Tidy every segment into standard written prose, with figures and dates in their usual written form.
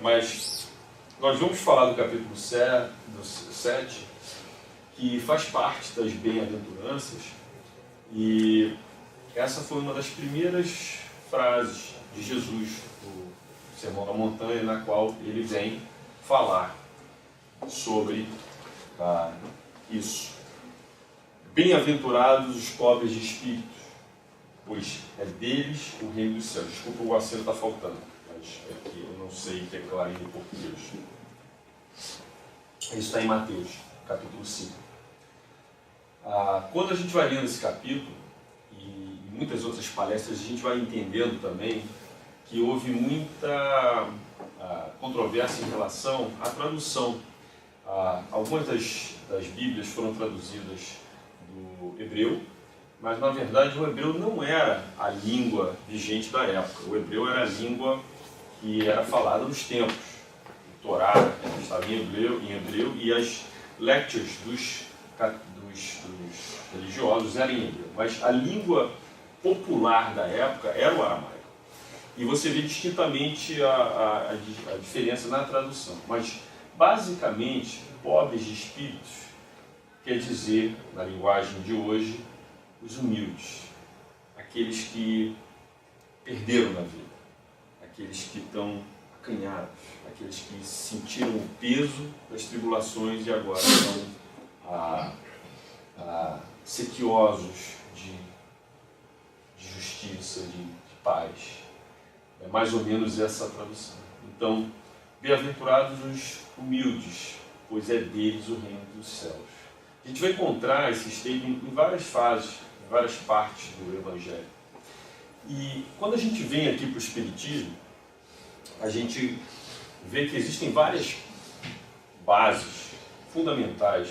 Mas nós vamos falar do capítulo 7, que faz parte das bem-aventuranças, e essa foi uma das primeiras frases de Jesus, do Sermão da Montanha, na qual ele vem falar sobre isso. Bem-aventurados os pobres de espírito, pois é deles o reino dos céus. Desculpa, o acento está faltando, mas é que eu não sei declarar em português. Isso está em Mateus, capítulo 5. Quando a gente vai lendo esse capítulo, e muitas outras palestras, a gente vai entendendo também que houve muita controvérsia em relação à tradução. Algumas das Bíblias foram traduzidas do hebreu, mas na verdade o hebreu não era a língua vigente da época. O hebreu era a língua que era falada nos templos. O Torá estava em hebreu e as lectures dos religiosos eram em hebreu. Mas a língua popular da época era o aramaico. E você vê distintamente a diferença na tradução. Mas, basicamente, pobres de espíritos quer dizer, na linguagem de hoje, os humildes. Aqueles que perderam na vida. Aqueles que estão acanhados. Aqueles que sentiram o peso das tribulações e agora estão sequiosos de justiça, de paz. É mais ou menos essa a tradução. Então, bem-aventurados os humildes, pois é deles o reino dos céus. A gente vai encontrar esse statement em várias fases, em várias partes do Evangelho. E quando a gente vem aqui para o Espiritismo, a gente vê que existem várias bases fundamentais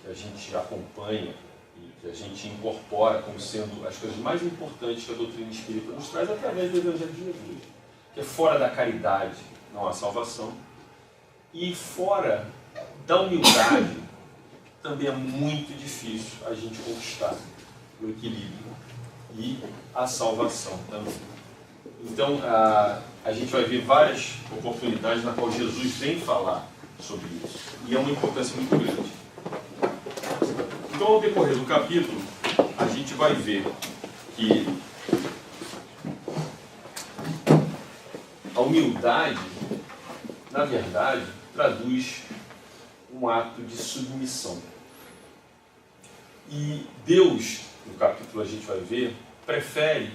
que a gente acompanha e que a gente incorpora como sendo as coisas mais importantes que a doutrina espírita nos traz através do Evangelho de Jesus, que é fora da caridade, não há salvação, e fora da humildade também é muito difícil a gente conquistar o equilíbrio e a salvação também. Então, a gente vai ver várias oportunidades na qual Jesus vem falar sobre isso, e é uma importância muito grande. Então, ao decorrer do capítulo, a gente vai ver que a humildade, na verdade, traduz um ato de submissão. E Deus, no capítulo a gente vai ver, prefere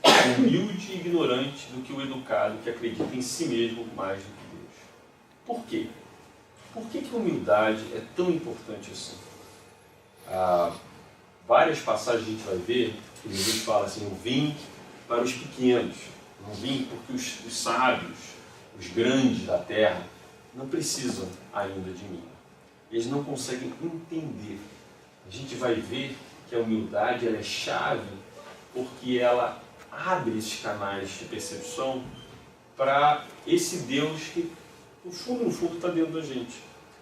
o humilde e ignorante do que o educado que acredita em si mesmo mais do que Deus. Por quê? Por que a humildade é tão importante assim? Várias passagens a gente vai ver que Jesus fala assim: eu vim para os pequenos, não vim porque os sábios, os grandes da terra, não precisam ainda de mim. Eles não conseguem entender. A gente vai ver que a humildade ela é chave porque ela abre esses canais de percepção para esse Deus que, no fundo, está dentro da gente.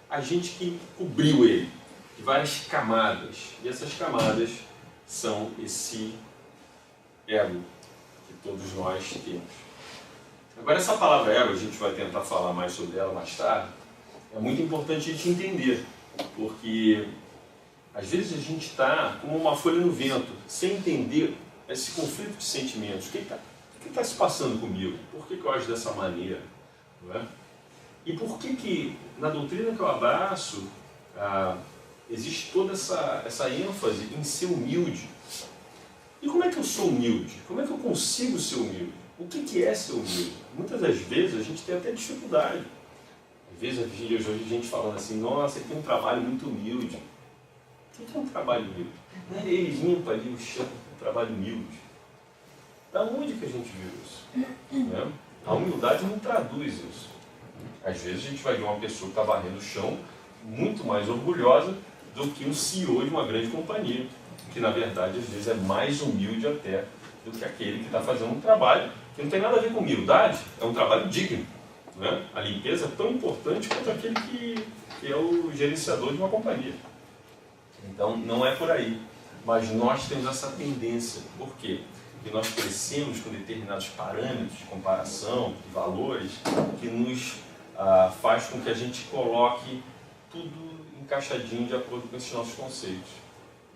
A gente que cobriu ele de várias camadas. E essas camadas são esse ego que todos nós temos. Agora, essa palavra ego, a gente vai tentar falar mais sobre ela mais tarde, é muito importante a gente entender, porque às vezes a gente está como uma folha no vento, sem entender esse conflito de sentimentos. O que está se passando comigo? Por que eu acho dessa maneira? Não é? E por que na doutrina que eu abraço, existe toda essa ênfase em ser humilde? E como é que eu sou humilde? Como é que eu consigo ser humilde? O que é ser humilde? Muitas das vezes a gente tem até dificuldade. Às vezes eu já ouvi gente falando assim: nossa, ele tem um trabalho muito humilde. O que é um trabalho humilde? Ele limpa ali o chão, um trabalho humilde. Da onde que a gente viu isso? Né? A humildade não traduz isso. Às vezes a gente vai ver uma pessoa que está varrendo o chão muito mais orgulhosa do que um CEO de uma grande companhia, que na verdade às vezes é mais humilde até do que aquele que está fazendo um trabalho que não tem nada a ver com humildade, é um trabalho digno. Né? A limpeza é tão importante quanto aquele que é o gerenciador de uma companhia. Então não é por aí, mas nós temos essa tendência. Por quê? Porque nós crescemos com determinados parâmetros de comparação, de valores, que nos faz com que a gente coloque tudo encaixadinho de acordo com esses nossos conceitos.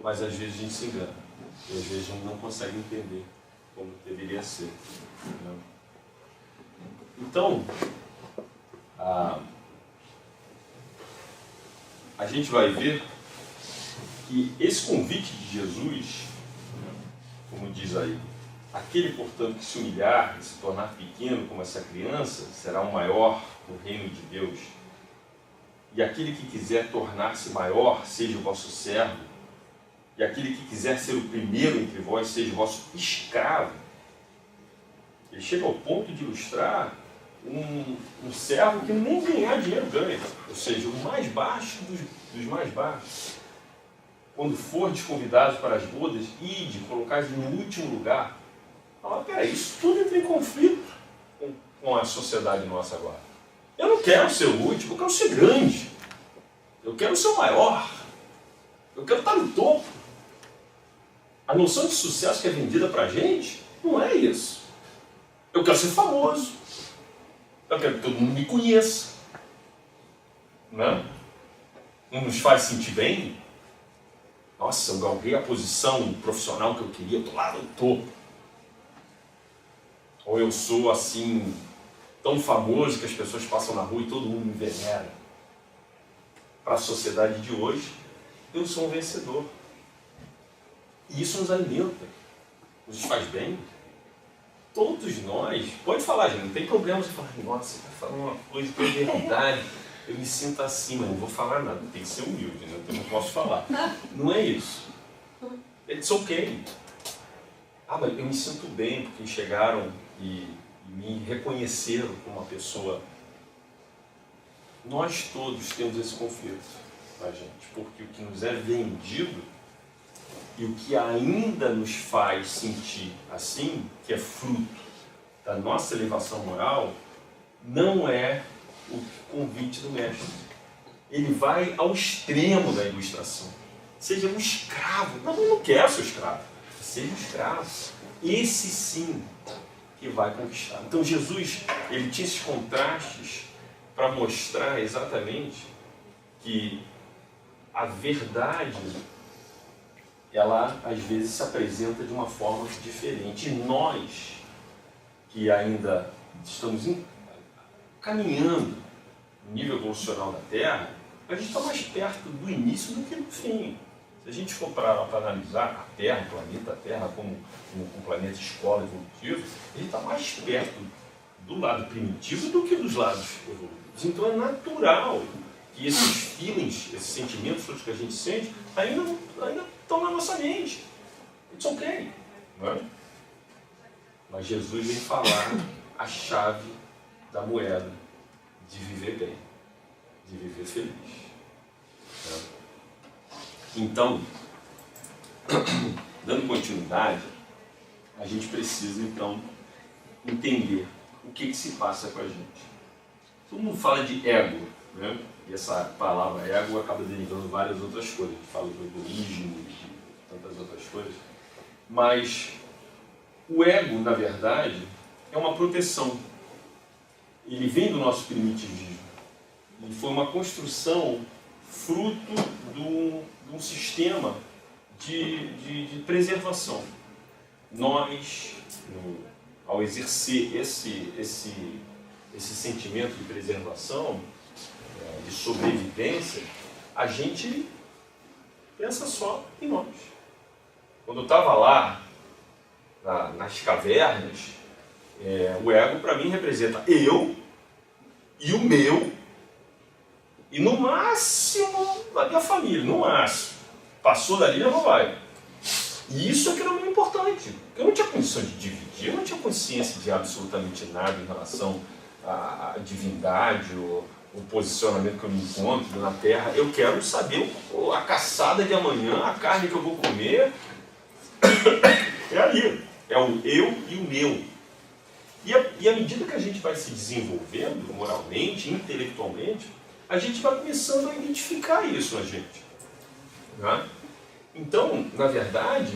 Mas às vezes a gente se engana. E às vezes a gente não consegue entender como deveria ser. Né? Então, a gente vai ver que esse convite de Jesus, como diz aí, aquele, portanto, que se humilhar e se tornar pequeno como essa criança, será o maior no reino de Deus. E aquele que quiser tornar-se maior, seja o vosso servo. E aquele que quiser ser o primeiro entre vós, seja o vosso escravo. Ele chega ao ponto de ilustrar um servo que nem ganhar dinheiro ganha. Ou seja, o mais baixo dos mais baixos. Quando fordes convidados para as bodas, ide, colocai-vos no último lugar. Fala, peraí, isso tudo entra em conflito com a sociedade nossa agora. Eu não quero ser o último, eu quero ser grande. Eu quero ser o maior. Eu quero estar no topo. A noção de sucesso que é vendida pra gente não é isso. Eu quero ser famoso. Eu quero que todo mundo me conheça. Não nos faz sentir bem. Nossa, eu galguei a posição profissional que eu queria, eu estou lá no topo. Ou eu sou assim, tão famoso que as pessoas passam na rua e todo mundo me venera. Para a sociedade de hoje, eu sou um vencedor. E isso nos alimenta, nos faz bem. Todos nós, pode falar, gente, não tem problema de falar, nossa, você vai falar uma coisa que é verdade. Eu me sinto assim, mas não vou falar nada, tem que ser humilde, né? Eu não posso falar. Não é isso. It's okay. Mas eu me sinto bem porque chegaram e me reconheceram como uma pessoa. Nós todos temos esse conflito, tá, gente? Porque o que nos é vendido e o que ainda nos faz sentir assim, que é fruto da nossa elevação moral, não é o convite do mestre. Ele vai ao extremo da ilustração. Seja um escravo. Não, eu não quero ser escravo. Seja um escravo. Esse sim que vai conquistar. Então Jesus, ele tinha esses contrastes para mostrar exatamente que a verdade, ela às vezes se apresenta de uma forma diferente. E nós, que ainda estamos caminhando no nível evolucional da Terra, a gente está mais perto do início do que do fim. Se a gente for para analisar a Terra, o planeta Terra, como um planeta escola evolutivo, a gente está mais perto do lado primitivo do que dos lados evolutivos. Então é natural que esses feelings, esses sentimentos todos que a gente sente, ainda estão na nossa mente. It's okay. Não é? Mas Jesus vem falar a chave da moeda de viver bem, de viver feliz. Né? Então, dando continuidade, a gente precisa então entender o que se passa com a gente. Todo mundo fala de ego, né? E essa palavra ego acaba derivando várias outras coisas. A gente fala do egoísmo, de tantas outras coisas. Mas o ego, na verdade, é uma proteção. Ele vem do nosso primitivismo. Ele foi uma construção fruto de um sistema de preservação. Nós, ao exercer esse sentimento de preservação, de sobrevivência, a gente pensa só em nós. Quando eu estava lá, nas cavernas, o ego para mim representa eu e o meu, e no máximo a minha família, no máximo. Passou dali, já não vai. E isso é que era muito importante, porque eu não tinha condição de dividir, eu não tinha consciência de absolutamente nada em relação à divindade, ou o posicionamento que eu me encontro na Terra. Eu quero saber a caçada de amanhã, a carne que eu vou comer. É ali, é o eu e o meu. E à medida que a gente vai se desenvolvendo moralmente, intelectualmente, a gente vai começando a identificar isso na gente. Né? Então, na verdade,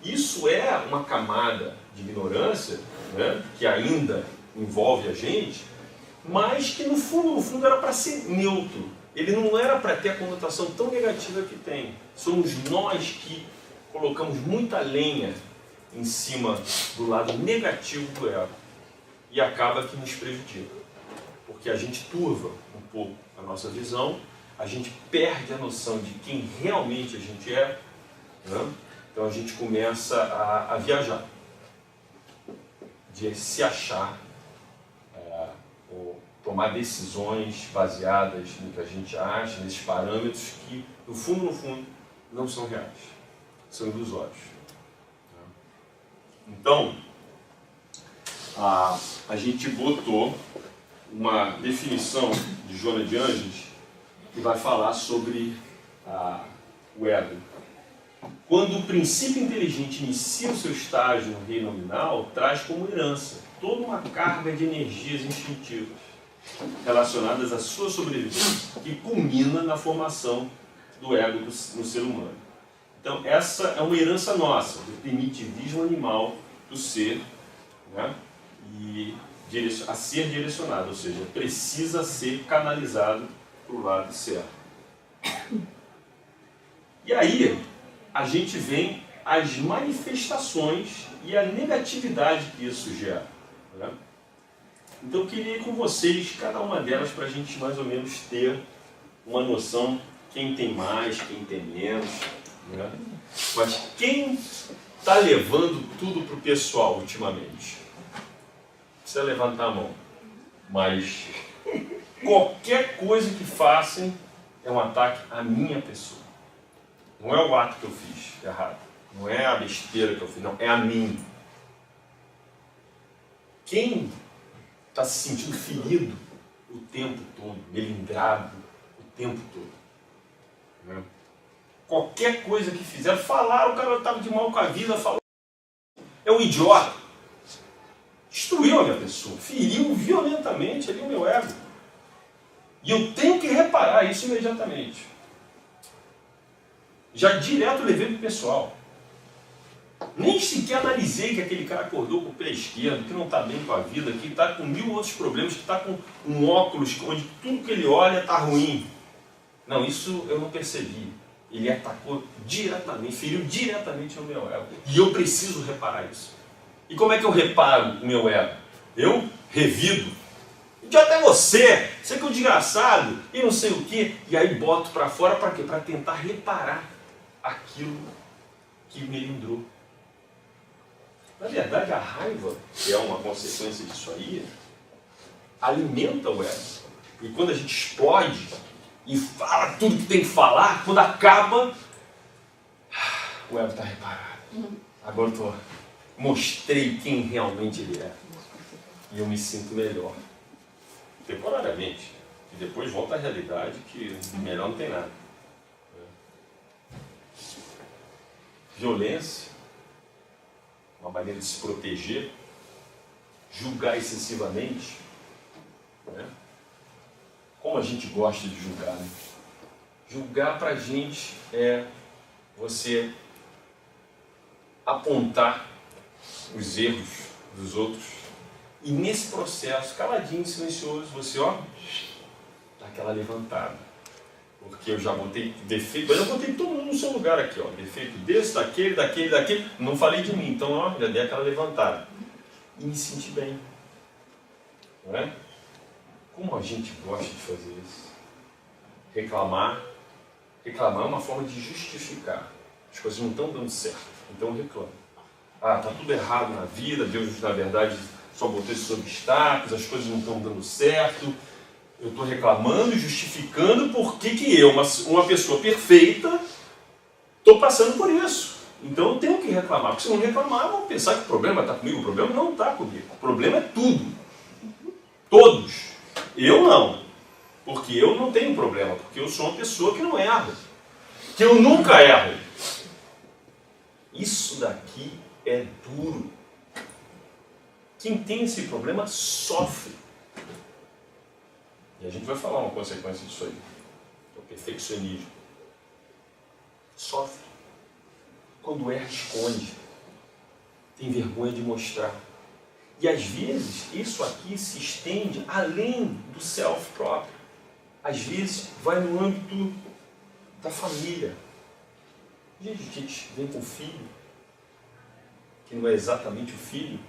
isso é uma camada de ignorância, né, que ainda envolve a gente, mas que no fundo era para ser neutro. Ele não era para ter a conotação tão negativa que tem. Somos nós que colocamos muita lenha em cima do lado negativo do ego e acaba que nos prejudica, porque a gente turva um pouco a nossa visão, a gente perde a noção de quem realmente a gente é, né? Então a gente começa a viajar, de se achar, ou tomar decisões baseadas no que a gente acha, nesses parâmetros que, no fundo, não são reais, são ilusórios. Então, a gente botou uma definição de Joana de Ângeles que vai falar sobre o ego. Quando o princípio inteligente inicia o seu estágio no reino nominal, traz como herança toda uma carga de energias instintivas relacionadas à sua sobrevivência, que culmina na formação do ego no ser humano. Então, essa é uma herança nossa, do primitivismo animal do ser, né? E a ser direcionado, ou seja, precisa ser canalizado para o lado certo. E aí, a gente vem as manifestações e a negatividade que isso gera, né? Então eu queria ir com vocês, cada uma delas, para a gente mais ou menos ter uma noção, quem tem mais, quem tem menos, né? Mas quem está levando tudo para o pessoal ultimamente? Precisa levantar a mão. Mas qualquer coisa que façam é um ataque à minha pessoa. Não é o ato que eu fiz errado. Não é a besteira que eu fiz, não. É a mim. Quem está se sentindo ferido o tempo todo, melindrado o tempo todo, né? Qualquer coisa que fizer, falaram, o cara estava de mal com a vida, falou, é um idiota. Destruiu a minha pessoa, feriu violentamente ali o meu ego. E eu tenho que reparar isso imediatamente. Já direto levei para o pessoal. Nem sequer analisei que aquele cara acordou com o pé esquerdo, que não está bem com a vida, que está com 1000 outros problemas, que está com um óculos onde tudo que ele olha está ruim. Não, isso eu não percebi. Ele atacou diretamente, feriu diretamente no meu ego. E eu preciso reparar isso. E como é que eu reparo o meu ego? Eu revido. Idiota é você que é um desgraçado, e não sei o quê. E aí boto para fora para quê? Para tentar reparar aquilo que me melindrou. Na verdade, a raiva, que é uma consequência disso aí, alimenta o ego. E quando a gente explode e fala tudo que tem que falar, quando acaba, o ego está reparado. Agora mostrei quem realmente ele é. E eu me sinto melhor. Temporariamente. E depois volta à realidade que melhor não tem nada. Violência, uma maneira de se proteger, julgar excessivamente, né? Como a gente gosta de julgar, né? Julgar pra gente é você apontar os erros dos outros e nesse processo, caladinho, silencioso, você dá aquela levantada. Porque eu já botei defeito, mas eu botei todo mundo no seu lugar aqui, defeito desse, daquele, não falei de mim, então já dei aquela levantada. E me senti bem. Não é? Como a gente gosta de fazer isso? Reclamar é uma forma de justificar. As coisas não estão dando certo, então eu reclamo. Está tudo errado na vida, Deus na verdade só botou esses obstáculos, as coisas não estão dando certo. Eu estou reclamando e justificando por que eu, uma pessoa perfeita, estou passando por isso. Então eu tenho que reclamar, porque se não reclamar, vão pensar que o problema está comigo. O problema não está comigo. O problema é tudo. Todos. Eu não. Porque eu não tenho problema, porque eu sou uma pessoa que não erra. Que eu nunca erro. Isso daqui é duro. Quem tem esse problema sofre. E a gente vai falar uma consequência disso aí. É o perfeccionismo. Sofre. Quando erra, esconde. Tem vergonha de mostrar. E às vezes isso aqui se estende além do self próprio. Às vezes vai no âmbito da família. Gente, a gente vem com o filho, que não é exatamente o filho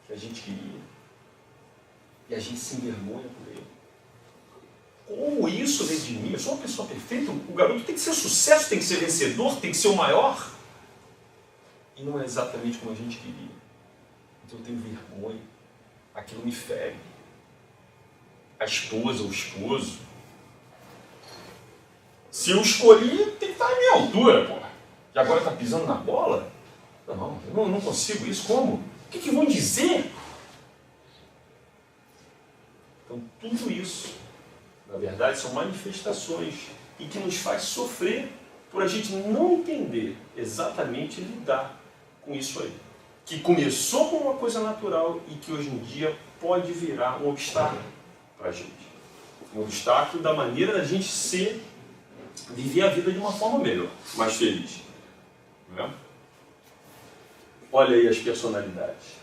que a gente queria, e a gente se envergonha por ele. Como isso vem de mim? Eu sou uma pessoa perfeita, o garoto tem que ser sucesso, tem que ser vencedor, tem que ser o maior. E não é exatamente como a gente queria. Então eu tenho vergonha, aquilo me fere. A esposa, o esposo. Se eu escolhi, tem que estar à minha altura, pô. E agora está pisando na bola? Não, eu não consigo isso. Como? O que vão dizer? Então tudo isso, na verdade, são manifestações e que nos faz sofrer por a gente não entender exatamente e lidar com isso aí. Que começou como uma coisa natural e que hoje em dia pode virar um obstáculo para a gente. Um obstáculo da maneira da gente viver a vida de uma forma melhor, mais feliz. Não é? Olha aí as personalidades.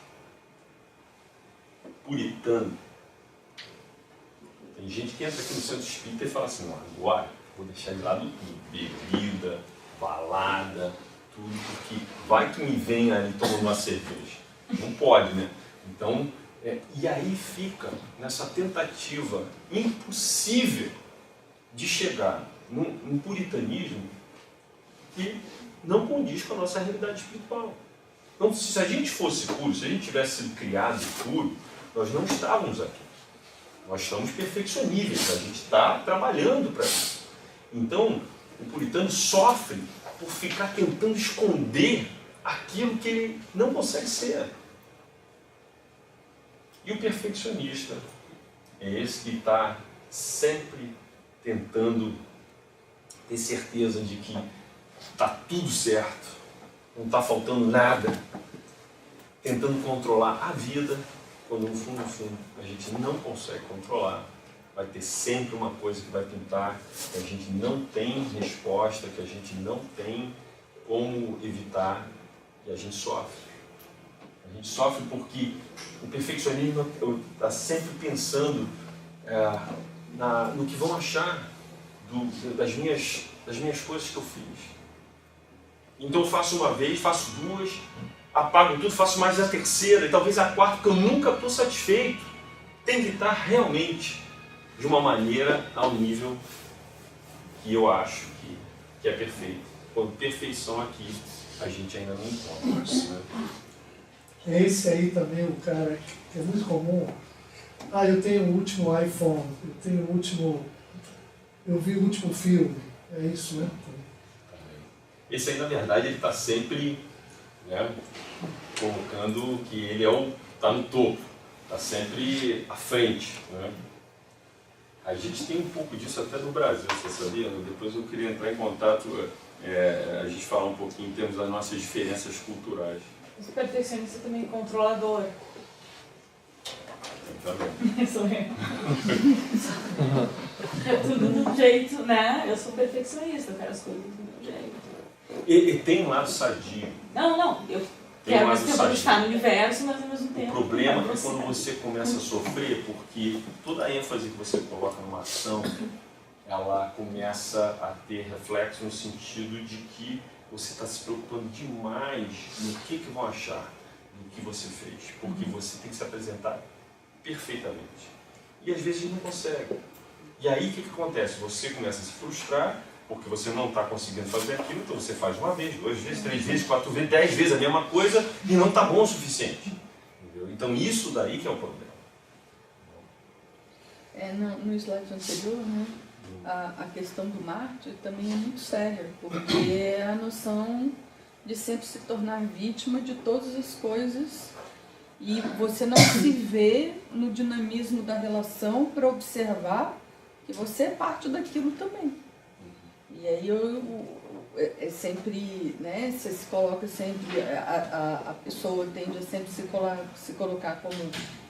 Puritano. Tem gente que entra aqui no centro espírita e fala assim, não, agora vou deixar de lado tudo. Bebida, balada, tudo, porque vai que me vem ali tomando uma cerveja. Não pode, né? Então, e aí fica nessa tentativa impossível de chegar num puritanismo que não condiz com a nossa realidade espiritual. Então, se a gente fosse puro, se a gente tivesse sido criado puro, nós não estávamos aqui. Nós estamos perfeccioníveis, a gente está trabalhando para isso. Então, o puritano sofre por ficar tentando esconder aquilo que ele não consegue ser. E o perfeccionista é esse que está sempre tentando ter certeza de que está tudo certo, não está faltando nada, tentando controlar a vida, quando no fundo, a gente não consegue controlar. Vai ter sempre uma coisa que vai pintar, que a gente não tem resposta, que a gente não tem como evitar, e a gente sofre. A gente sofre porque o perfeccionismo está sempre pensando no que vão achar das minhas coisas que eu fiz. Então eu faço uma vez, faço duas, apago tudo, faço mais a terceira e talvez a quarta, porque eu nunca estou satisfeito. Tem que estar realmente de uma maneira ao nível que eu acho que é perfeito. Quando perfeição aqui, a gente ainda não encontra isso, né? É esse aí também o cara que é muito comum. Eu tenho o último iPhone, eu vi o último filme. É isso, né? Esse aí, na verdade, ele está sempre, né, colocando que ele está no topo, está sempre à frente, né? A gente tem um pouco disso até no Brasil, você sabia? Depois eu queria entrar em contato, a gente falar um pouquinho em termos das nossas diferenças culturais. O perfeccionista também é controlador. Também. Sou eu. É tudo do jeito, né? Eu sou perfeccionista, eu quero as coisas do meu jeito. E tem um lado sadio. Não, eu Tem um quero lado sadio. estar no universo, mas ao mesmo tempo... O problema é quando você começa a sofrer, porque toda a ênfase que você coloca numa ação, ela começa a ter reflexo no sentido de que você está se preocupando demais no que vão achar do que você fez, porque você tem que se apresentar perfeitamente. E às vezes não consegue. E aí o que acontece? Você começa a se frustrar, porque você não está conseguindo fazer aquilo, então você faz uma vez, 2 vezes, 3 vezes, 4 vezes, 10 vezes a mesma coisa e não está bom o suficiente. Entendeu? Então isso daí que é o problema. No slide anterior, né, a questão do mártir também é muito séria, porque é a noção de sempre se tornar vítima de todas as coisas e você não se vê no dinamismo da relação para observar que você é parte daquilo também. E aí é sempre, né, você se coloca sempre, a pessoa tende a sempre se colocar como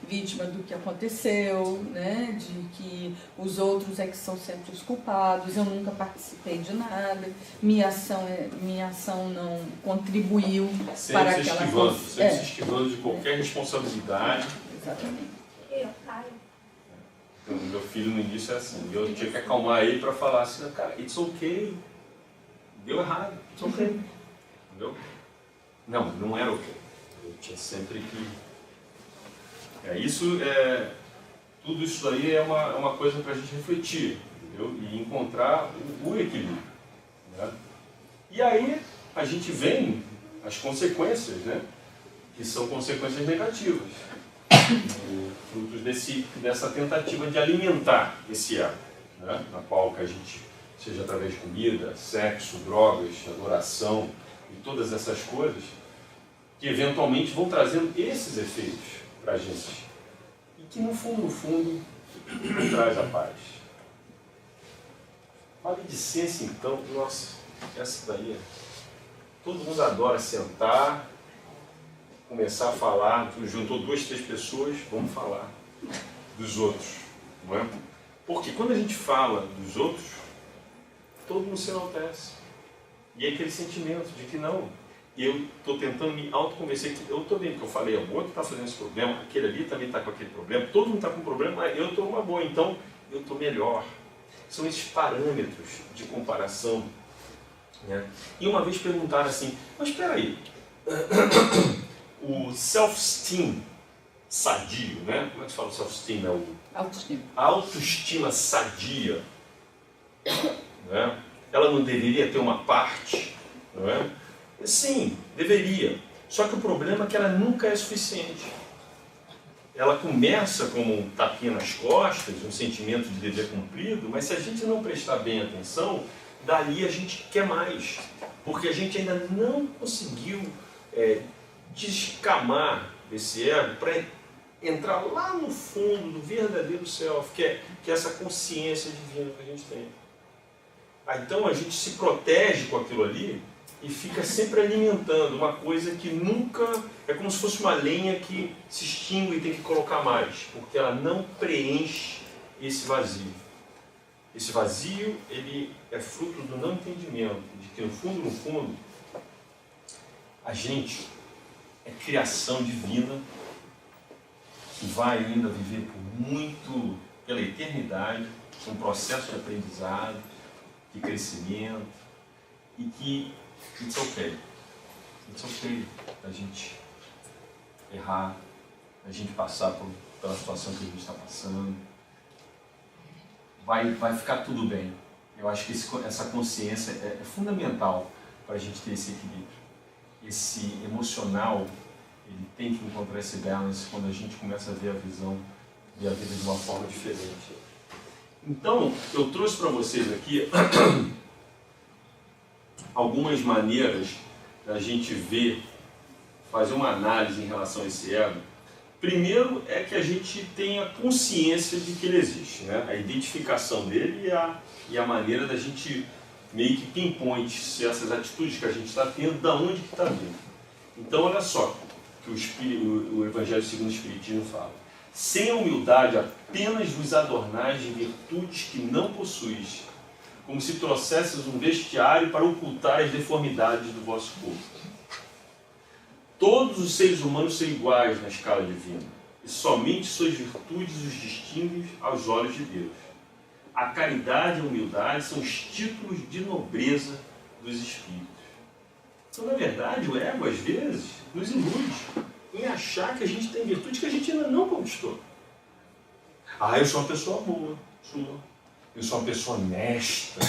vítima do que aconteceu, né, de que os outros é que são sempre os culpados, eu nunca participei de nada, minha ação não contribuiu Sempre para se aquela esquivando, coisa. sempre se esquivando de qualquer responsabilidade. Exatamente. Então, meu filho no início é assim, eu tinha que acalmar ele para falar assim, cara, it's okay, deu errado, it's okay, entendeu? Não, não era ok, eu tinha sempre que... tudo isso aí é uma coisa para a gente refletir, entendeu? E encontrar o equilíbrio, né? E aí a gente vem as consequências, né? Que são consequências negativas, frutos dessa tentativa de alimentar esse ego, né? Na qual que a gente, seja através de comida, sexo, drogas, adoração e todas essas coisas, que eventualmente vão trazendo esses efeitos para a gente. E que no fundo, não traz a paz. Maledicência, então, nossa, essa daí, todo mundo adora sentar, começar a falar, juntou 2, 3 pessoas, vamos falar dos outros, não é? Porque quando a gente fala dos outros, todo mundo se enaltece. E é aquele sentimento de que não, eu estou tentando me autoconvencer que eu estou bem, porque eu falei, o outro está fazendo esse problema, aquele ali também está com aquele problema, todo mundo está com um problema, mas eu estou uma boa, então eu estou melhor. São esses parâmetros de comparação, né? E uma vez perguntaram assim, mas espera aí, o self-esteem sadio, né? Como é que se fala o self-esteem? É o... Autoestima. A autoestima sadia, né? Ela não deveria ter uma parte, não é? Sim, deveria. Só que o problema é que ela nunca é suficiente. Ela começa como um tapinha nas costas, um sentimento de dever cumprido, mas se a gente não prestar bem atenção, dali a gente quer mais. Porque a gente ainda não conseguiu descamar esse ego para entrar lá no fundo do verdadeiro self, que é essa consciência divina que a gente tem. Então a gente se protege com aquilo ali e fica sempre alimentando uma coisa que nunca... É como se fosse uma lenha que se extingue e tem que colocar mais, porque ela não preenche esse vazio. Esse vazio, ele é fruto do não entendimento, de que no fundo, a gente é criação divina que vai ainda viver pela eternidade, um processo de aprendizado, de crescimento, e que it's okay a gente errar, a gente passar pela situação que a gente está passando, vai ficar tudo bem. Eu acho que essa consciência é fundamental para a gente ter esse equilíbrio. Esse emocional, ele tem que encontrar esse balance quando a gente começa a ver a visão e a vida de uma forma diferente. Então, eu trouxe para vocês aqui algumas maneiras da gente ver, fazer uma análise em relação a esse ego. Primeiro é que a gente tenha consciência de que ele existe, né? A identificação dele e a maneira da gente meio que pinpoint se essas atitudes que a gente está tendo, da onde que está vindo. Então, olha só que o Evangelho segundo o Espiritismo fala. Sem a humildade, apenas vos adornais de virtudes que não possuis, como se trouxesses um vestiário para ocultar as deformidades do vosso corpo. Todos os seres humanos são iguais na escala divina, e somente suas virtudes os distinguem aos olhos de Deus. A caridade e a humildade são os títulos de nobreza dos espíritos. Então, na verdade, o ego, às vezes, nos ilude em achar que a gente tem virtude que a gente ainda não conquistou. Eu sou uma pessoa boa, eu sou uma pessoa honesta.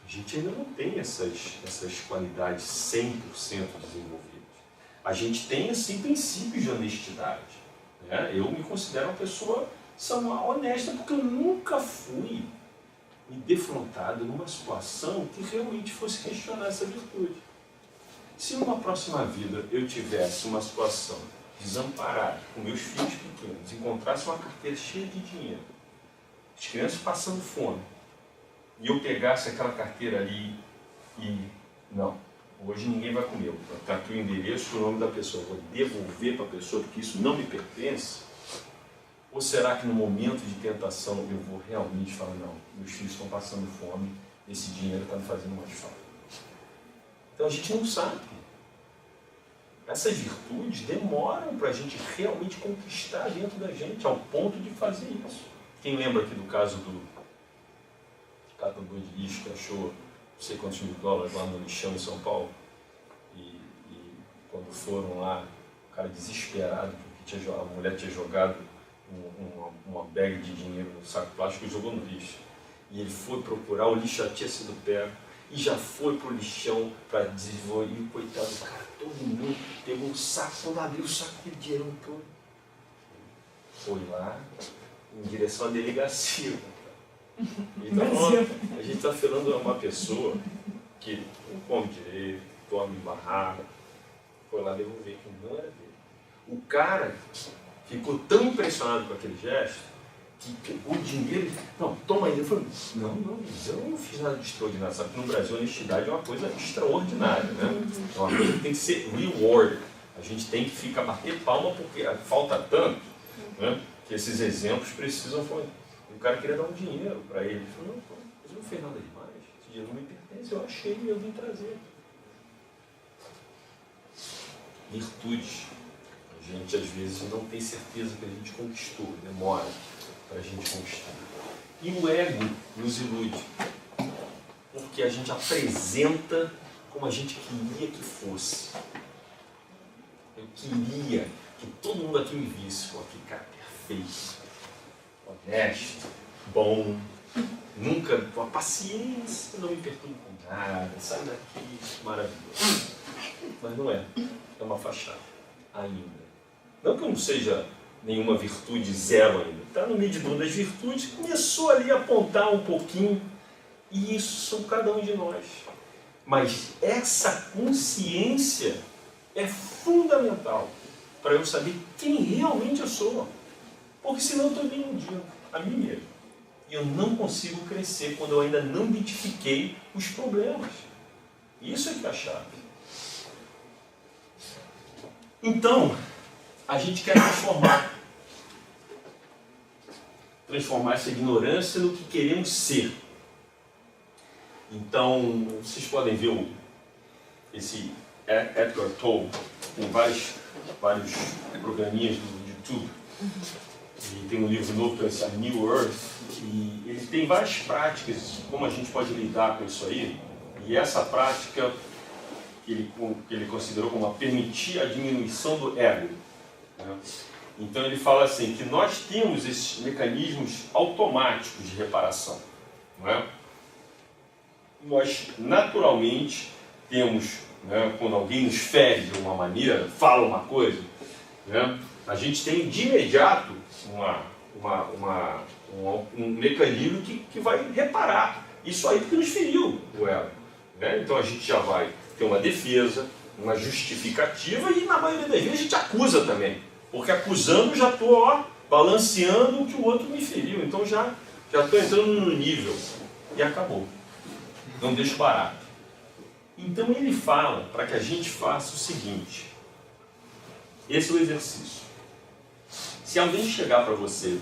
A gente ainda não tem essas qualidades 100% desenvolvidas. A gente tem, assim, princípios de honestidade, né? Eu me considero uma pessoa honesta porque eu nunca fui me defrontado numa situação que realmente fosse questionar essa virtude. Se numa próxima vida eu tivesse uma situação desamparada, com meus filhos pequenos, encontrasse uma carteira cheia de dinheiro, as crianças passando fome, e eu pegasse aquela carteira ali e não, hoje ninguém vai comer. Está aqui o endereço, o nome da pessoa, vou devolver para a pessoa porque isso não me pertence? Ou será que no momento de tentação eu vou realmente falar, não, meus filhos estão passando fome, esse dinheiro está me fazendo mais falta? Então a gente não sabe. Essas virtudes demoram para a gente realmente conquistar dentro da gente, ao ponto de fazer isso. Quem lembra aqui do caso do catador de lixo que achou não sei quantos mil dólares lá no lixão em São Paulo? E quando foram lá, o cara desesperado, porque a mulher tinha jogado uma bag de dinheiro no saco plástico e jogou no lixo. E ele foi procurar, o lixo já tinha sido pego, e já foi pro lixão para desenvolver. E o coitado do cara, todo mundo pegou o saco, quando abriu o saco, aquele dinheiro todo. Foi lá, em direção à delegacia. Então, a gente está falando de uma pessoa que não come direito, toma em barraca, foi lá devolver, que não era dele. O cara ficou tão impressionado com aquele gesto que pegou o dinheiro e não, toma aí. Ele falou, não, eu não fiz nada de extraordinário. Sabe que no Brasil a honestidade é uma coisa extraordinária, né? É uma coisa que tem que ser rewarded. A gente tem que ficar bater palma porque falta tanto, né, que esses exemplos precisam. O cara queria dar um dinheiro para ele. Ele falou, não, mas eu não fiz nada demais. Esse dinheiro não me pertence, eu achei e eu vim trazer. Virtudes. A gente às vezes não tem certeza que a gente conquistou, demora para a gente conquistar. E o ego nos ilude, porque a gente apresenta como a gente queria que fosse. Eu queria que todo mundo aqui me visse, pô, aquele cara perfeito, honesto, bom, nunca, com a paciência, não me perturba com nada, sai daqui, maravilhoso. Mas não é uma fachada, ainda. Não que eu não seja nenhuma virtude zero ainda, está no medidor das virtudes, começou ali a apontar um pouquinho, e isso são cada um de nós. Mas essa consciência é fundamental para eu saber quem realmente eu sou, porque senão eu estou me iludindo a mim mesmo. E eu não consigo crescer quando eu ainda não identifiquei os problemas. Isso é que é a chave. Então, a gente quer transformar essa ignorância no que queremos ser. Então, vocês podem ver esse Edgar Tolle, tem vários programinhas do YouTube, e tem um livro novo que é New Earth, e ele tem várias práticas, como a gente pode lidar com isso aí, e essa prática que ele considerou como a permitir a diminuição do ego. Né? Então ele fala assim, que nós temos esses mecanismos automáticos de reparação. Não é? Nós naturalmente temos, né, quando alguém nos fere de uma maneira, fala uma coisa, né, a gente tem de imediato um mecanismo que vai reparar isso aí porque nos feriu o ego. Né? Então a gente já vai ter uma defesa, uma justificativa e na maioria das vezes a gente acusa também. Porque acusando já estou balanceando o que o outro me feriu. Então já estou entrando no nível. E acabou. Não deixo barato. Então ele fala para que a gente faça o seguinte. Esse é o exercício. Se alguém chegar para você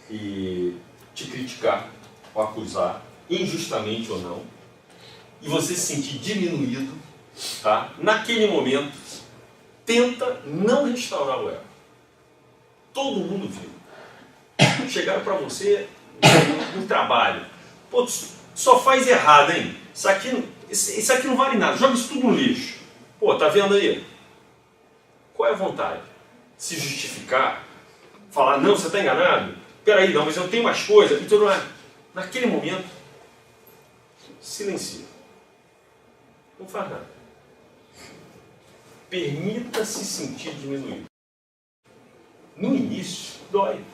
e te criticar ou acusar, injustamente ou não, e você se sentir diminuído, tá? Naquele momento, tenta não restaurar o ego. Todo mundo viu. Chegaram para você no trabalho. Pô, só faz errado, hein? Isso aqui não vale nada. Joga isso tudo no lixo. Pô, tá vendo aí? Qual é a vontade? Se justificar? Falar, não, você está enganado? Peraí, não, mas eu tenho mais coisa. Então, naquele momento, silencia. Não faz nada. Permita-se sentir diminuído. No início, dói.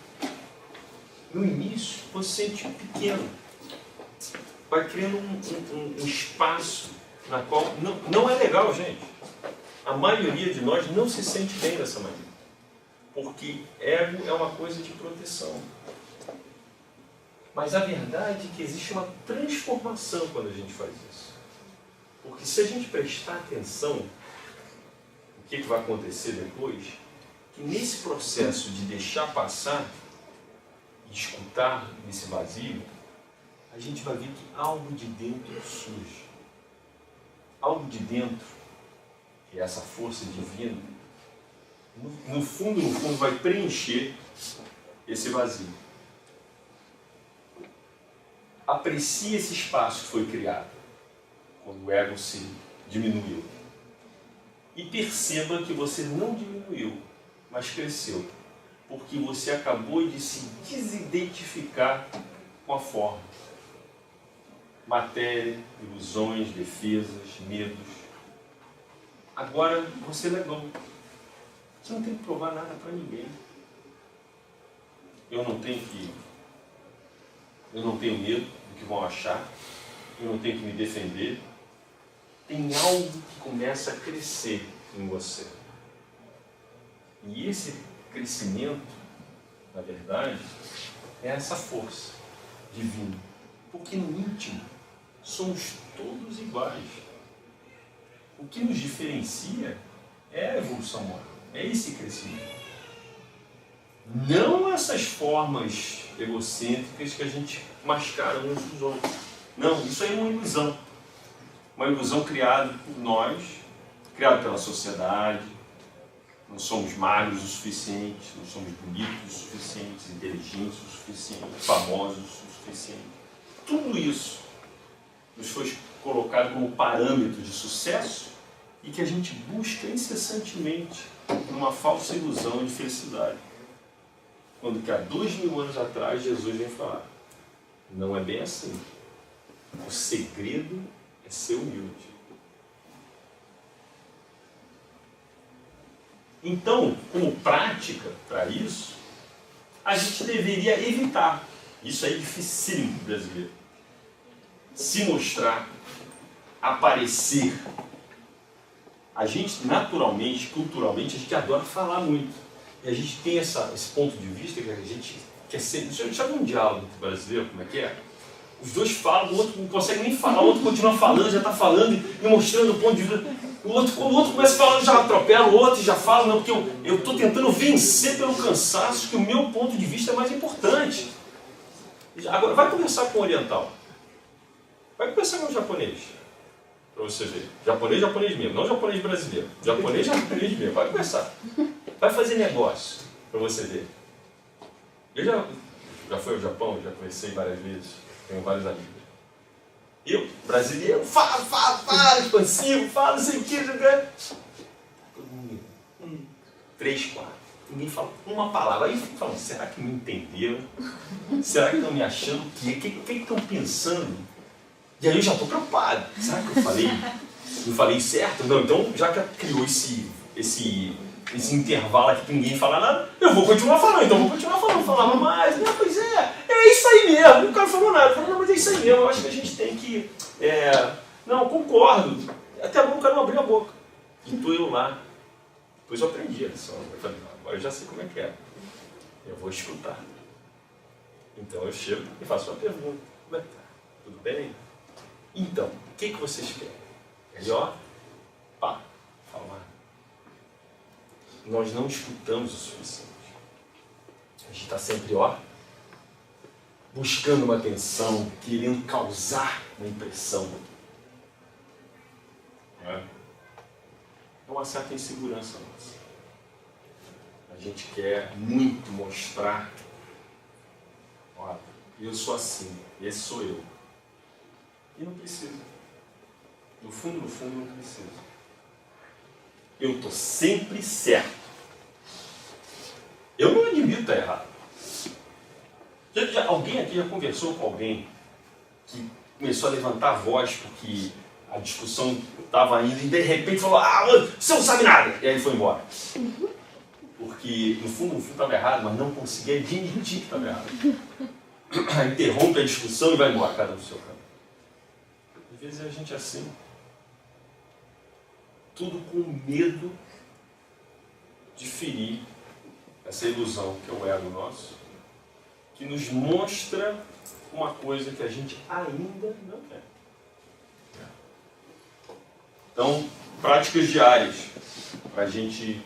No início, você sente pequeno. Vai criando um espaço na qual não é legal, gente. A maioria de nós não se sente bem dessa maneira. Porque ego é uma coisa de proteção. Mas a verdade é que existe uma transformação quando a gente faz isso. Porque se a gente prestar atenção, o que vai acontecer depois? Que nesse processo de deixar passar e escutar nesse vazio, a gente vai ver que algo de dentro surge. Algo de dentro, que é essa força divina, no fundo, vai preencher esse vazio. Aprecie esse espaço que foi criado, quando o ego se diminuiu. E perceba que você não diminuiu, mas cresceu. Porque você acabou de se desidentificar com a forma. Matéria, ilusões, defesas, medos. Agora você é legal. Você não tem que provar nada para ninguém. Eu não tenho medo do que vão achar. Eu não tenho que me defender. Tem algo que começa a crescer em você. E esse crescimento, na verdade, é essa força divina. Porque no íntimo somos todos iguais. O que nos diferencia é a evolução moral, é esse crescimento. Não essas formas egocêntricas que a gente mascara uns dos outros. Não, isso aí é uma ilusão. Uma ilusão criada por nós, criada pela sociedade. Não somos magros o suficiente, não somos bonitos o suficiente, inteligentes o suficiente, famosos o suficiente. Tudo isso nos foi colocado como parâmetro de sucesso e que a gente busca incessantemente numa falsa ilusão de felicidade. Quando que há 2000 anos atrás Jesus vem falar, não é bem assim. O segredo é ser humilde. Então, como prática para isso, a gente deveria evitar. Isso aí é dificílimo para o brasileiro. Se mostrar, aparecer. A gente, naturalmente, culturalmente, a gente adora falar muito. E a gente tem esse ponto de vista que a gente quer ser... Sabe um diálogo brasileiro, como é que é? Os dois falam, o outro não consegue nem falar, o outro continua falando, já está falando e mostrando o ponto de vista. Quando o outro começa falando, já atropela o outro e já fala, não, porque eu estou tentando vencer pelo cansaço, que o meu ponto de vista é mais importante. Agora, vai conversar com o oriental. Vai conversar com o japonês. Para você ver. Japonês mesmo, não japonês brasileiro. Japonês mesmo. Vai conversar. Vai fazer negócio, para você ver. Eu já fui ao Japão, já conheci várias vezes. Tenho vários amigos. Eu, brasileiro, fala, expansivo, fala, não sei o que, todo mundo, 3, 4, ninguém fala uma palavra. Aí eu fico falando, será que me entenderam? Será que estão me achando o quê? O que estão pensando? E aí eu já estou preocupado. Será que eu falei certo? Não, então, já que criou esse intervalo aqui que ninguém fala nada, eu vou continuar falando, falava mais, né? Pois é isso aí mesmo, o cara falou nada, falou, não, mas é isso aí mesmo, eu acho que a gente tem que, não, concordo, até bom o cara não abriu a boca, e tô eu lá, depois eu aprendi a lição, eu falei, agora eu já sei como é que é, eu vou escutar, então eu chego e faço uma pergunta, como é que tá? Tudo bem? Então, o que vocês querem? Melhor? Pá, falar. Nós não escutamos o suficiente. A gente está sempre, buscando uma atenção, querendo causar uma impressão. É uma certa insegurança nossa. A gente quer muito mostrar, eu sou assim, esse sou eu. E não precisa. No fundo, não precisa. Eu estou sempre certo. Eu não admito estar errado. Alguém aqui já conversou com alguém que começou a levantar a voz porque a discussão estava indo e de repente falou, você não sabe nada! E aí foi embora. Porque no fundo estava errado, mas não conseguia admitir que estava errado. Interrompe a discussão e vai embora, cada um do seu caminho. Às vezes a gente é assim. Tudo com medo de ferir essa ilusão que é o ego nosso, que nos mostra uma coisa que a gente ainda não é. Então, práticas diárias para a gente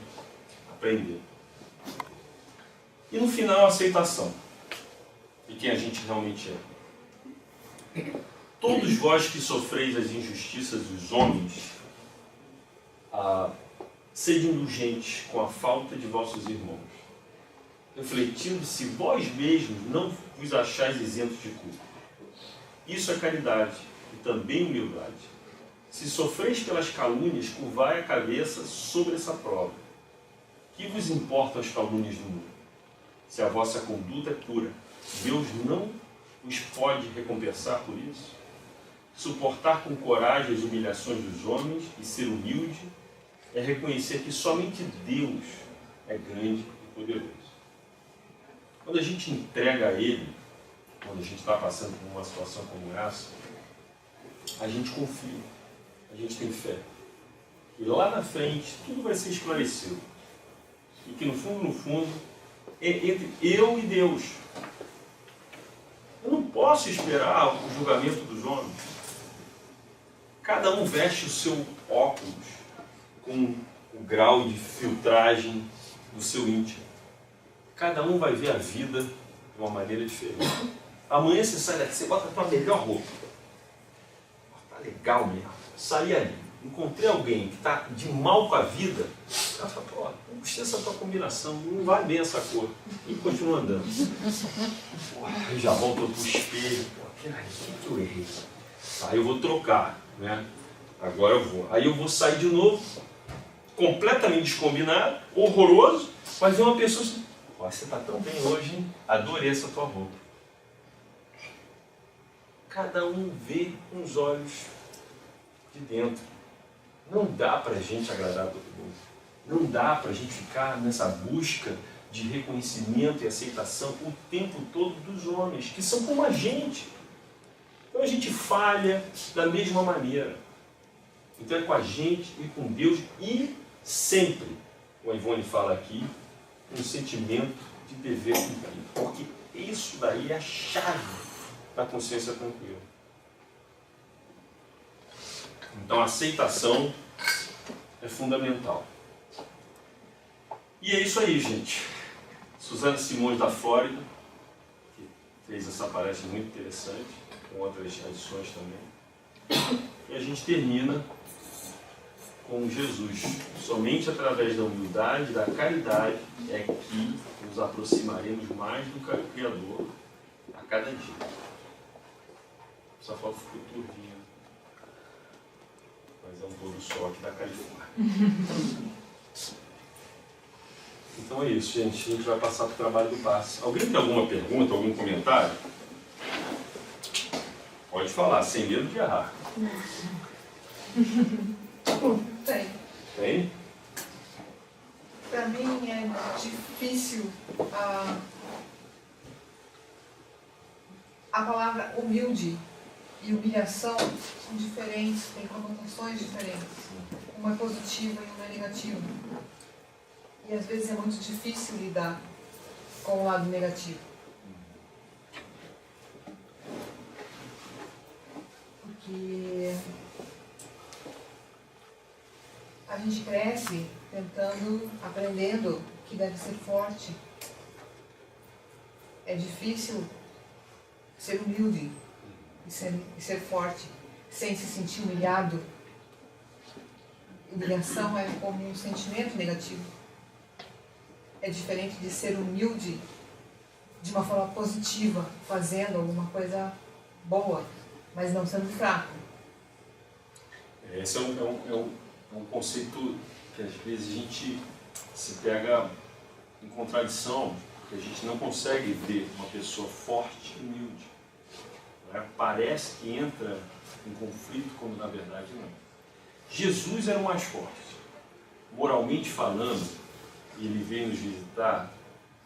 aprender. E no final, a aceitação de quem a gente realmente é. Todos vós que sofreis as injustiças dos homens, sede indulgentes com a falta de vossos irmãos, refletindo se vós mesmos não vos achais isentos de culpa. Isso é caridade e também humildade. Se sofreis pelas calúnias, curvai a cabeça sobre essa prova. Que vos importam as calúnias do mundo? Se a vossa conduta é pura, Deus não os pode recompensar por isso? Suportar com coragem as humilhações dos homens e ser humilde é reconhecer que somente Deus é grande e poderoso. Quando a gente entrega a Ele, quando a gente está passando por uma situação como essa, a gente confia, a gente tem fé. E lá na frente tudo vai ser esclarecido. E que no fundo, é entre eu e Deus. Eu não posso esperar o julgamento dos homens. Cada um veste o seu óculos com o grau de filtragem do seu íntimo. Cada um vai ver a vida de uma maneira diferente. Amanhã você sai daqui, você bota a tua melhor roupa. Tá legal mesmo. Saí ali, encontrei alguém que está de mal com a vida. Ela fala, pô, não gostei dessa tua combinação, não vai bem essa cor. E continua andando. Eu já volto pro espelho. Pô, o que eu errei? Aí eu vou trocar, né? Agora eu vou. Aí eu vou sair de novo, completamente descombinado, horroroso, mas ver uma pessoa assim, ó, você está tão bem hoje, hein? Adorei essa tua roupa. Cada um vê com os olhos de dentro. Não dá para a gente agradar todo mundo. Não dá para a gente ficar nessa busca de reconhecimento e aceitação o tempo todo dos homens, que são como a gente. Então a gente falha da mesma maneira. Então é com a gente e com Deus e sempre, como a Ivone fala aqui, um sentimento de dever cumprido. Porque isso daí é a chave da consciência tranquila. Então a aceitação é fundamental. E é isso aí, gente. Suzana Simões da Flórida, que fez essa palestra muito interessante, com outras adições também. E a gente termina com Jesus. Somente através da humildade, da caridade, é que nos aproximaremos mais do Criador a cada dia. Só falta o futuro, mas é um pôr do sol aqui da Califórnia. Então é isso, gente. A gente vai passar para o trabalho do passe. Alguém tem alguma pergunta, algum comentário? Pode falar, sem medo de errar. Tem. Tem? Para mim é difícil a palavra humilde e humilhação são diferentes, têm conotações diferentes. Uma é positiva e uma é negativa. E às vezes é muito difícil lidar com o lado negativo. Porque a gente cresce aprendendo que deve ser forte. É difícil ser humilde e ser forte, sem se sentir humilhado. Humilhação é como um sentimento negativo. É diferente de ser humilde de uma forma positiva, fazendo alguma coisa boa, mas não sendo fraco. Esse é um conceito que às vezes a gente se pega em contradição, porque a gente não consegue ver uma pessoa forte e humilde. Parece que entra em conflito, quando na verdade não. Jesus era o mais forte. Moralmente falando, ele veio nos visitar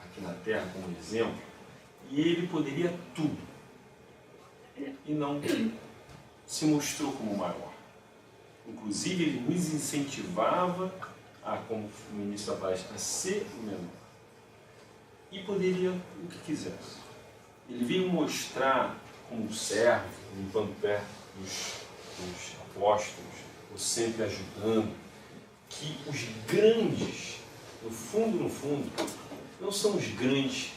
aqui na Terra como exemplo, e ele poderia tudo. E não se mostrou como o maior. Inclusive, ele nos incentivava como no início da palestra, a ser o menor. E poderia o que quisesse. Ele veio mostrar como servo, limpando o pé dos apóstolos, ou sempre ajudando, que os grandes, no fundo, não são os grandes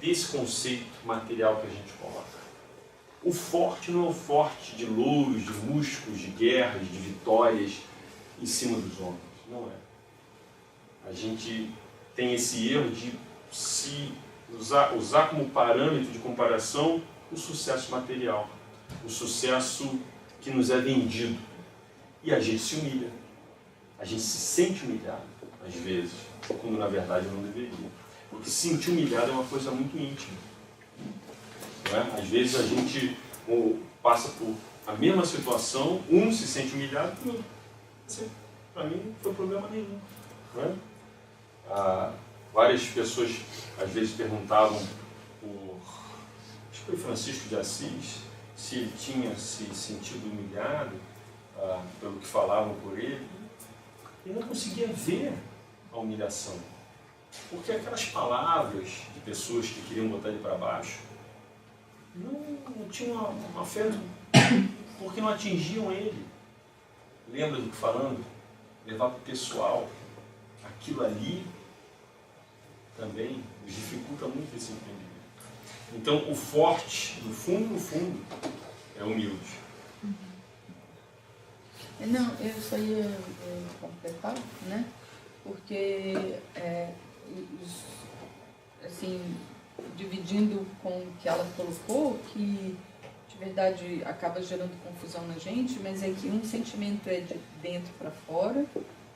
desse conceito material que a gente coloca. O forte não é o forte de louros, de músculos, de guerras, de vitórias em cima dos homens. Não é. A gente tem esse erro de se usar como parâmetro de comparação o sucesso material, o sucesso que nos é vendido. E a gente se humilha. A gente se sente humilhado, às vezes, quando na verdade não deveria. Porque se sentir humilhado é uma coisa muito íntima. Não é? Às vezes a gente passa por a mesma situação, um se sente humilhado e o outro. Para mim não foi problema nenhum. Não é? Várias pessoas às vezes perguntavam acho que foi Francisco de Assis, se ele tinha se sentido humilhado pelo que falavam por ele. E não conseguia ver a humilhação. Porque aquelas palavras de pessoas que queriam botar ele para baixo não tinham uma fé, porque não atingiam ele. Lembra do que falando? Levar para o pessoal. Aquilo ali também nos dificulta muito esse entendimento. Então, o forte, no fundo, é humilde. Não, eu só ia completar, né? Porque, assim, dividindo com o que ela colocou, que de verdade acaba gerando confusão na gente, mas é que um sentimento é de dentro para fora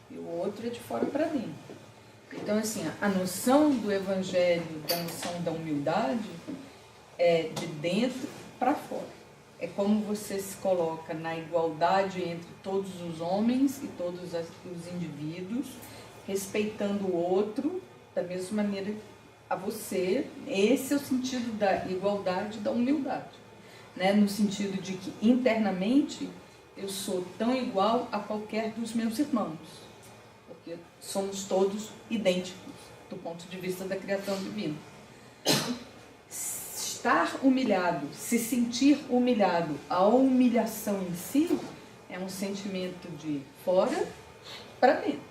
e o outro é de fora para dentro. Então, assim, a noção do Evangelho, da noção da humildade, é de dentro para fora. É como você se coloca na igualdade entre todos os homens e todos os indivíduos, respeitando o outro da mesma maneira a você. Esse é o sentido da igualdade e da humildade, né? No sentido de que internamente eu sou tão igual a qualquer dos meus irmãos, porque somos todos idênticos do ponto de vista da criação divina. Estar humilhado, se sentir humilhado, a humilhação em si é um sentimento de fora para dentro.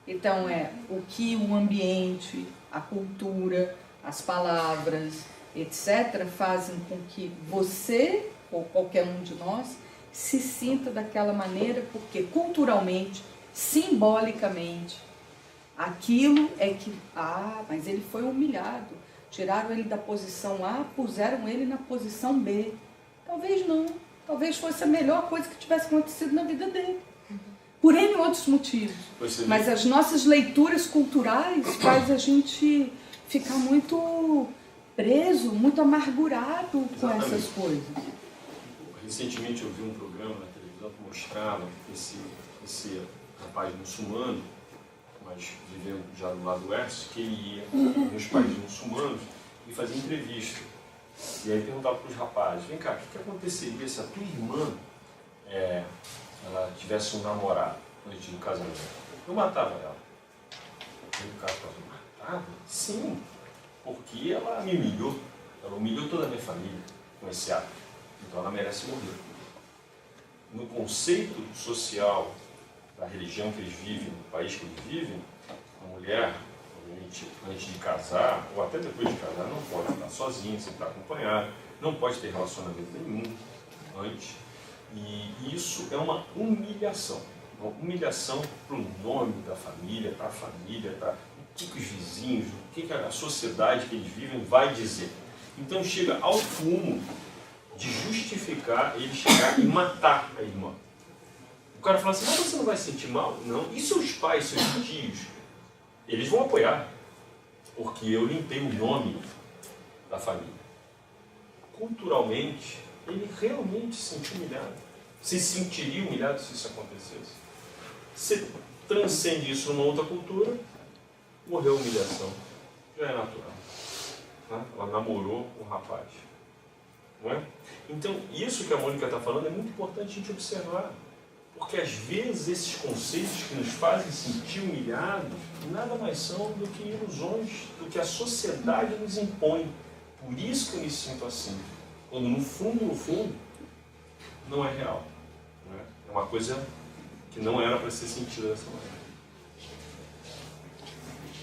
Então é o que o ambiente, a cultura, as palavras, etc., fazem com que você, ou qualquer um de nós, se sinta daquela maneira, porque culturalmente, simbolicamente, aquilo é que, mas ele foi humilhado. Tiraram ele da posição A, puseram ele na posição B. Talvez não. Talvez fosse a melhor coisa que tivesse acontecido na vida dele. Por N outros motivos. Mas as nossas leituras culturais fazem a gente ficar muito preso, muito amargurado com essas coisas. Recentemente eu vi um programa na televisão que mostrava esse rapaz muçulmano, mas vivendo já do lado oeste, que ele ia nos países muçulmanos e fazia entrevista. E aí perguntava para os rapazes, vem cá, o que aconteceria se a tua irmã ela tivesse um namorado antes do casamento? Eu matava ela. E o cara falou, matava? Sim, porque ela me humilhou. Ela humilhou toda a minha família com esse ato. Então ela merece morrer. No conceito social da religião que eles vivem, no país que eles vivem, a mulher, antes de casar, ou até depois de casar, não pode estar sozinha, sem estar acompanhada, não pode ter relacionamento nenhum antes. E isso é uma humilhação para o nome da família, para a família, para o que os vizinhos, o que a sociedade que eles vivem vai dizer. Então chega ao fumo de justificar ele chegar e matar a irmã. O cara fala assim, mas você não vai se sentir mal? Não. E seus pais, seus tios? Eles vão apoiar, porque eu limpei o nome da família. Culturalmente, ele realmente se sentiu humilhado. Se sentiria humilhado se isso acontecesse. Você transcende isso numa outra cultura, morreu a humilhação. Já é natural. Né? Ela namorou o rapaz. Não é? Então, isso que a Mônica está falando é muito importante a gente observar. Porque às vezes esses conceitos que nos fazem sentir humilhados nada mais são do que ilusões, do que a sociedade nos impõe. Por isso que eu me sinto assim. Quando no fundo, não é real. Não é? É uma coisa que não era para ser sentida dessa maneira.